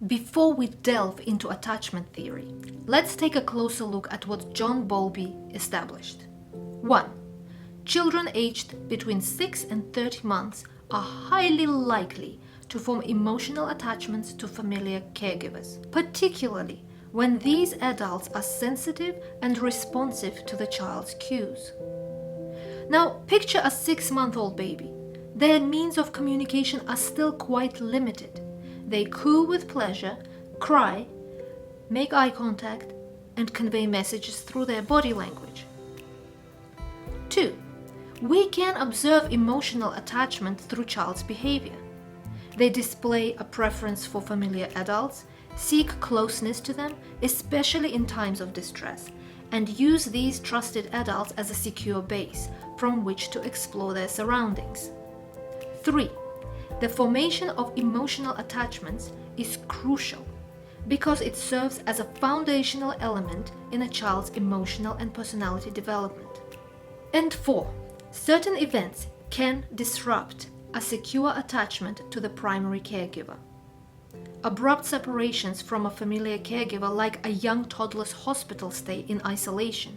Before we delve into attachment theory, let's take a closer look at what John Bowlby established. 1. Children aged between 6 and 30 months are highly likely to form emotional attachments to familiar caregivers, particularly when these adults are sensitive and responsive to the child's cues. Now, picture a 6-month-old baby. Their means of communication are still quite limited. They coo with pleasure, cry, make eye contact, and convey messages through their body language. 2. We can observe emotional attachment through child's behavior. They display a preference for familiar adults, seek closeness to them, especially in times of distress, and use these trusted adults as a secure base from which to explore their surroundings. 3. The formation of emotional attachments is crucial because it serves as a foundational element in a child's emotional and personality development. And 4. Certain events can disrupt a secure attachment to the primary caregiver. Abrupt separations from a familiar caregiver, like a young toddler's hospital stay in isolation,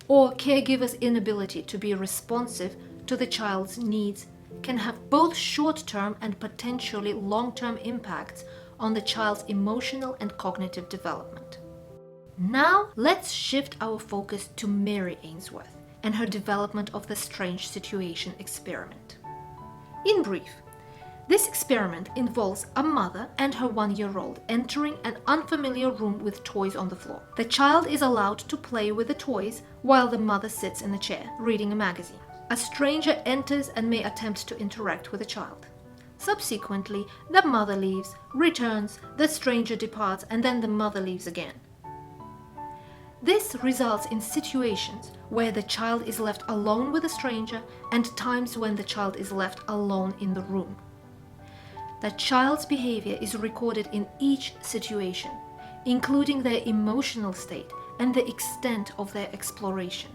or caregiver's inability to be responsive to the child's needs, can have both short-term and potentially long-term impacts on the child's emotional and cognitive development. Now, let's shift our focus to Mary Ainsworth and her development of the strange situation experiment. In brief, this experiment involves a mother and her 1-year-old entering an unfamiliar room with toys on the floor. The child is allowed to play with the toys while the mother sits in a chair, reading a magazine. A stranger enters and may attempt to interact with the child. Subsequently, the mother leaves, returns, the stranger departs, and then the mother leaves again. This results in situations where the child is left alone with a stranger and times when the child is left alone in the room. The child's behavior is recorded in each situation, including their emotional state and the extent of their exploration.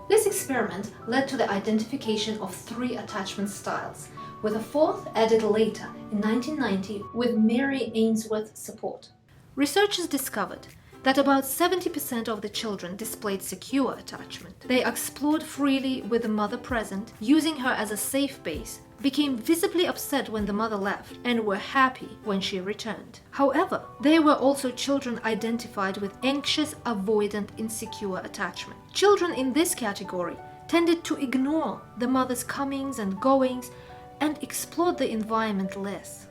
This experiment led to the identification of 3 attachment styles, with a 4th added later in 1990 with Mary Ainsworth's support. Researchers discovered that about 70% of the children displayed secure attachment. They explored freely with the mother present, using her as a safe base, became visibly upset when the mother left, and were happy when she returned. However, there were also children identified with anxious, avoidant, insecure attachment. Children in this category tended to ignore the mother's comings and goings and explored the environment less.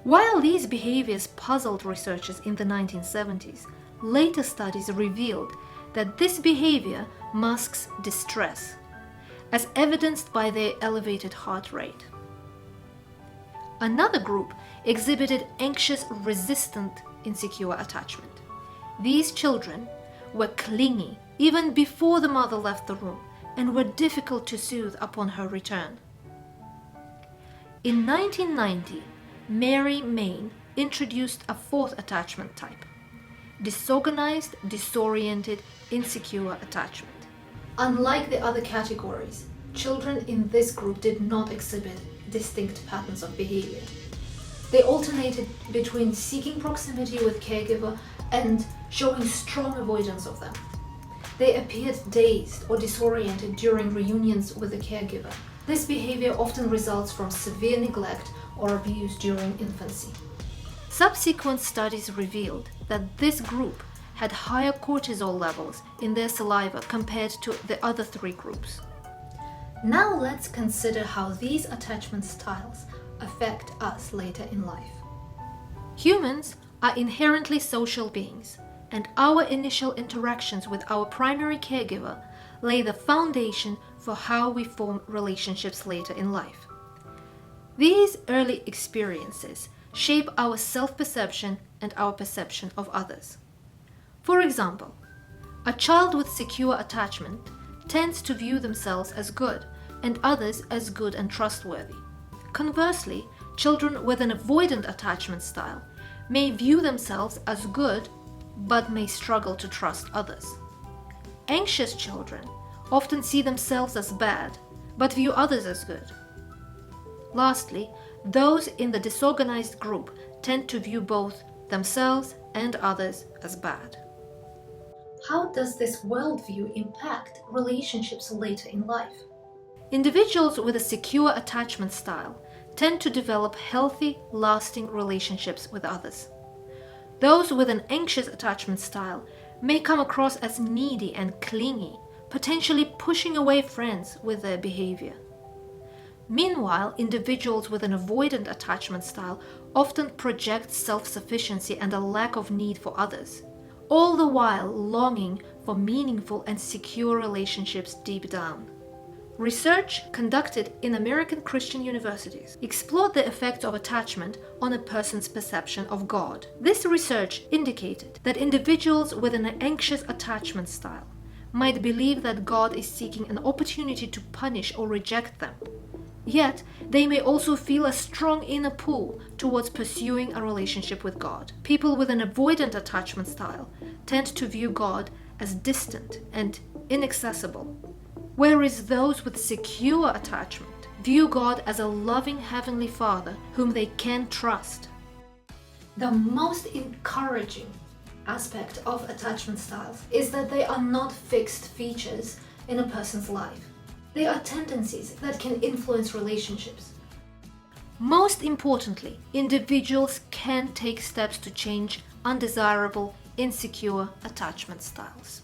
While these behaviors puzzled researchers in the 1970s, later studies revealed that this behavior masks distress, as evidenced by their elevated heart rate. Another group exhibited anxious, resistant, insecure attachment. These children were clingy even before the mother left the room and were difficult to soothe upon her return. In 1990, Mary Main introduced a 4th attachment type: disorganized, disoriented, insecure attachment. Unlike the other categories, children in this group did not exhibit distinct patterns of behavior. They alternated between seeking proximity with caregiver and showing strong avoidance of them. They appeared dazed or disoriented during reunions with the caregiver. This behavior often results from severe neglect or abuse during infancy. Subsequent studies revealed that this group had higher cortisol levels in their saliva compared to the other 3 groups. Now let's consider how these attachment styles affect us later in life. Humans are inherently social beings, and our initial interactions with our primary caregiver lay the foundation for how we form relationships later in life. These early experiences shape our self-perception and our perception of others. For example, a child with secure attachment tends to view themselves as good and others as good and trustworthy. Conversely, children with an avoidant attachment style may view themselves as good but may struggle to trust others. Anxious children often see themselves as bad but view others as good. Lastly, those in the disorganized group tend to view both themselves and others as bad. How does this worldview impact relationships later in life? Individuals with a secure attachment style tend to develop healthy, lasting relationships with others. Those with an anxious attachment style may come across as needy and clingy, potentially pushing away friends with their behavior. Meanwhile, individuals with an avoidant attachment style often project self-sufficiency and a lack of need for others, all the while longing for meaningful and secure relationships deep down. Research conducted in American Christian universities explored the effects of attachment on a person's perception of God. This research indicated that individuals with an anxious attachment style might believe that God is seeking an opportunity to punish or reject them. Yet, they may also feel a strong inner pull towards pursuing a relationship with God. People with an avoidant attachment style tend to view God as distant and inaccessible, whereas those with secure attachment view God as a loving Heavenly Father whom they can trust. The most encouraging aspect of attachment styles is that they are not fixed features in a person's life. They are tendencies that can influence relationships. Most importantly, individuals can take steps to change undesirable, insecure attachment styles.